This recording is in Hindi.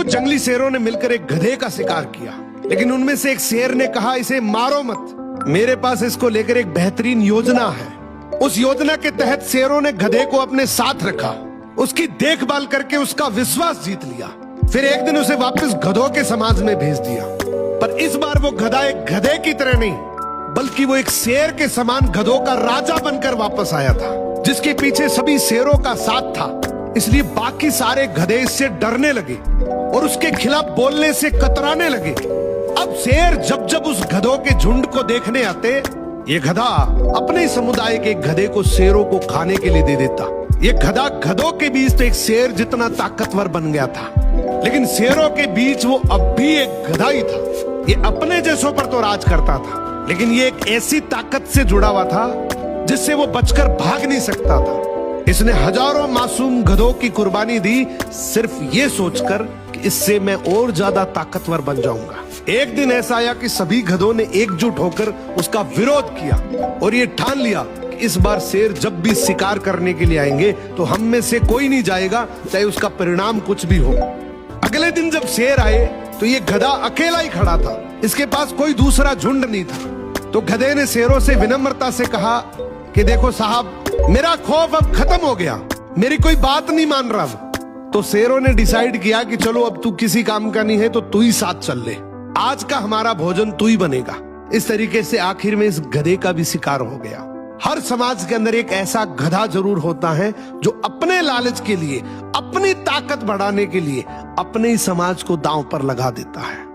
कुछ जंगली शेरों ने मिलकर एक गधे का शिकार किया, लेकिन उनमें से एक शेर ने कहा, इसे मारो मत, मेरे पास इसको लेकर एक बेहतरीन योजना है। उस योजना के तहत शेरों ने गधे को अपने साथ रखा, उसकी देखभाल करके उसका विश्वास जीत लिया। फिर एक दिन उसे वापस गधों के समाज में भेज दिया, पर इस बार वो गधा एक गधे की तरह नहीं, बल्कि वो एक शेर के समान गधों का राजा बनकर वापस आया था, जिसके पीछे सभी शेरों का साथ था। इसलिए बाकी सारे गधे इससे डरने लगे और उसके खिलाफ बोलने से कतराने लगे। अब शेर जब जब उस गधों के झुंड को देखने आते, ये गधा अपने समुदाय के गधे को शेरों को खाने के लिए दे देता। ये गधा गधों के बीच तो एक शेर जितना ताकतवर बन गया था, लेकिन शेरों के बीच वो अब भी एक गधा ही था। ये अपने जैसों पर तो राज करता था, लेकिन ये एक ऐसी ताकत से जुड़ा हुआ था जिससे वो बचकर भाग नहीं सकता था। इसने हजारों मासूम गधों की कुर्बानी दी, सिर्फ ये सोचकर कि इससे मैं और ज्यादा ताकतवर बन जाऊंगा। एक दिन ऐसा आया कि सभी गधों ने एकजुट होकर उसका विरोध किया और ये ठान लिया कि इस बार शेर जब भी शिकार करने के लिए आएंगे तो हम में से कोई नहीं जाएगा, चाहे उसका परिणाम कुछ भी हो। अगले दिन जब शेर आए तो ये गधा अकेला ही खड़ा था, इसके पास कोई दूसरा झुंड नहीं था। तो गधे ने शेरों से विनम्रता से कहा कि देखो साहब, मेरा खौफ अब खत्म हो गया, मेरी कोई बात नहीं मान रहा। तो शेरों ने डिसाइड किया कि चलो अब तू किसी काम का नहीं है तो तू ही साथ चल ले, आज का हमारा भोजन तू ही बनेगा। इस तरीके से आखिर में इस गधे का भी शिकार हो गया। हर समाज के अंदर एक ऐसा गधा जरूर होता है जो अपने लालच के लिए, अपनी ताकत बढ़ाने के लिए अपने ही समाज को दांव पर लगा देता है।